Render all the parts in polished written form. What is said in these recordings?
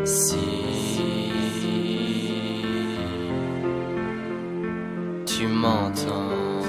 Si tu m'entends,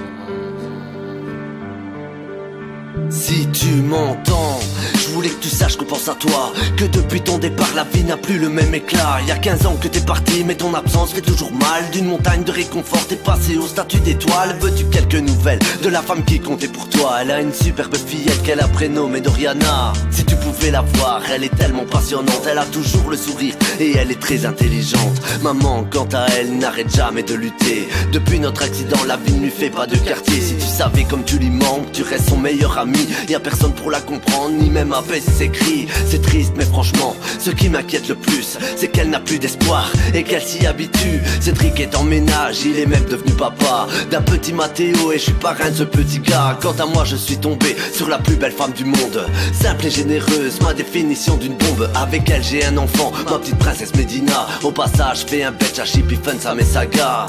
si tu m'entends, je voulais que tu saches qu'on pense à toi, que depuis ton départ la vie n'a plus le même éclat. Il y a 15 ans que t'es parti mais ton absence fait toujours mal. D'une montagne de réconfort t'es passé au statut d'étoile. Veux-tu quelques nouvelles de la femme qui comptait pour toi? Elle a une superbe fillette qu'elle a prénommée Doriana. Si tu pouvais la voir, elle est tellement passionnante. Elle a toujours le sourire et elle est très intelligente. Maman quant à elle n'arrête jamais de lutter. Depuis notre accident la vie ne lui fait pas de quartier. Si tu savais comme tu lui manques, tu restes son meilleur ami. Y'a personne pour la comprendre, ni même apaiser ses cris. C'est triste mais franchement, ce qui m'inquiète le plus, c'est qu'elle n'a plus d'espoir et qu'elle s'y habitue. Cédric est en ménage, il est même devenu papa d'un petit Mathéo et je suis parrain de ce petit gars. Quant à moi je suis tombé sur la plus belle femme du monde, simple et généreuse, ma définition d'une bombe. Avec elle j'ai un enfant, ma petite princesse Médina. Au passage fais un bitch à Chippy Fun, ça met sa gars.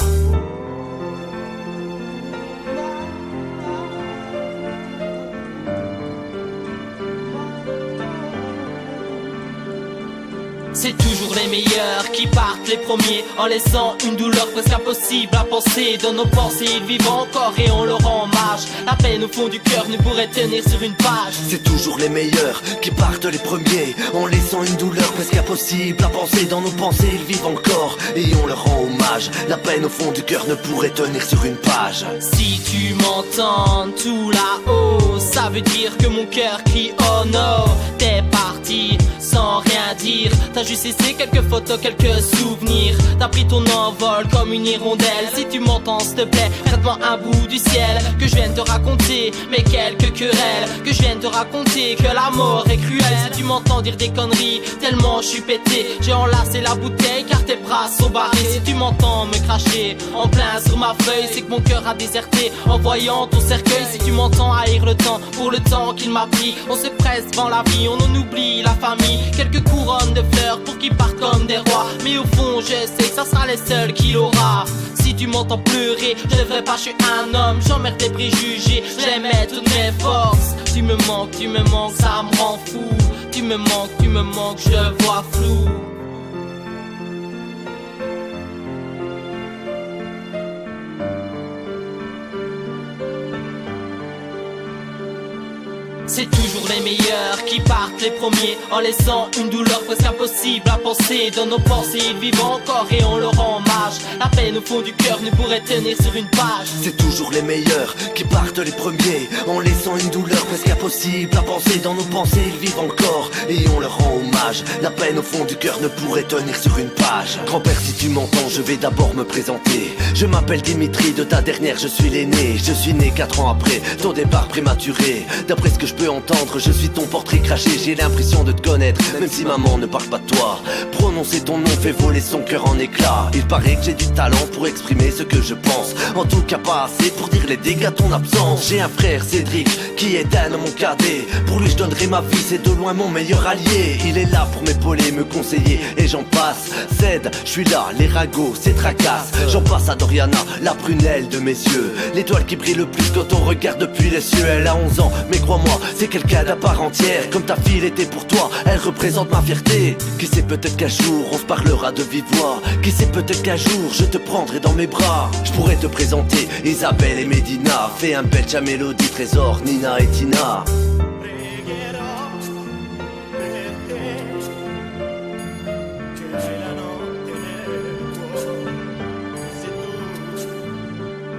c'est toujours les meilleurs qui partent les premiers, en laissant une douleur presque impossible à penser. Dans nos pensées ils vivent encore et on leur rend hommage. La peine au fond du cœur ne pourrait tenir sur une page. C'est toujours les meilleurs qui partent les premiers, en laissant une douleur presque impossible à penser. Dans nos pensées ils vivent encore et on leur rend hommage. La peine au fond du cœur ne pourrait tenir sur une page. Si tu m'entends tout là-haut, ça veut dire que mon cœur crie oh no. T'es parti sans rien dire, t'as juste laissé quelques photos, quelques souvenirs. T'as pris ton envol comme une hirondelle. Si tu m'entends s'il te plaît, prête-moi un bout du ciel, que je vienne te raconter mes quelques querelles, que je vienne te raconter que la mort est cruelle. Si tu m'entends dire des conneries, tellement je suis pété, j'ai enlacé la bouteille car tes bras sont barrés. Si tu m'entends me cracher en plein sur ma feuille, c'est que mon cœur a déserté en voyant ton cercueil. Si tu m'entends haïr le temps pour le temps qu'il m'a pris, on se presse devant la vie, on en oublie la famille. Quelques couronnes de fleurs pour qu'ils partent comme des rois, mais au fond je sais que ça sera les seuls qui l'aura. Si tu m'entends pleurer, je devrais pas, je suis un homme, j'emmerde tes préjugés, j'aime mettre toutes mes forces. Tu me manques, ça me rend fou. Tu me manques, je vois flou. C'est toujours les meilleurs qui partent les premiers, en laissant une douleur presque impossible à penser. Dans nos pensées ils vivent encore et on leur rend hommage. La peine au fond du cœur ne pourrait tenir sur une page. C'est toujours les meilleurs qui partent les premiers, en laissant une douleur presque impossible à penser. Dans nos pensées ils vivent encore et on leur rend hommage. La peine au fond du cœur ne pourrait tenir sur une page. Grand-père si tu m'entends, je vais d'abord me présenter. Je m'appelle Dimitri, de ta dernière je suis l'aîné. Je suis né 4 ans après ton départ prématuré. D'après ce que je peux entendre, je suis ton portrait craché. J'ai l'impression de te connaître, même si maman ne parle pas de toi. Prononcer ton nom fait voler son cœur en éclats. Il paraît que j'ai du talent pour exprimer ce que je pense, en tout cas pas assez pour dire les dégâts de ton absence. J'ai un frère Cédric qui est un mon cadet. Pour lui je donnerai ma vie, c'est de loin mon meilleur allié. Il est là pour m'épauler, me conseiller et j'en passe. Cède, je suis là, les ragots, c'est tracasse. J'en passe à Doriana, la prunelle de mes yeux, l'étoile qui brille le plus quand on regarde depuis les cieux. Elle a 11 ans, mais crois-moi, c'est quelqu'un d'à part entière. Comme ta fille l'était pour toi, elle représente ma fierté. Qui sait, peut-être qu'un jour on se parlera de vive voix. Qui sait, peut-être qu'un jour je te prendrai dans mes bras. Je pourrais te présenter Isabelle et Médina. Fais un belge à Mélodie, Trésor, Nina et Tina.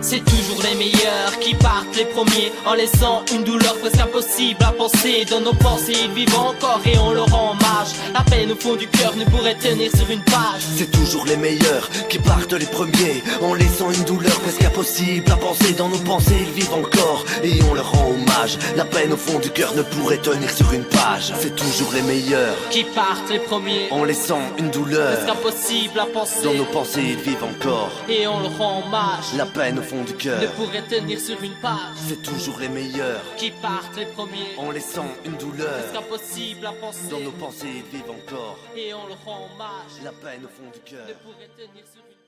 C'est toujours les meilleurs qui partent les premiers, en laissant une douleur presque impossible à penser. Dans nos pensées ils vivent encore et on leur rend hommage. La peine au fond du cœur ne pourrait tenir sur une page. C'est toujours les meilleurs qui partent les premiers, en laissant une douleur presque impossible à penser. Dans nos pensées ils vivent encore et on leur rend hommage. La peine au fond du cœur ne pourrait tenir sur une page. C'est toujours les meilleurs qui partent les premiers, en laissant une douleur presque impossible à penser. Dans nos pensées ils vivent encore et on leur rend hommage. La peine au fond du cœur ne pourrait tenir sur une page. C'est toujours les meilleurs qui partent les premiers, en laissant une douleur presque impossible à penser. Dans nos pensées ils vivent encore et on leur rend hommage. La peine au fond du cœur ne pourrait tenir sur une page.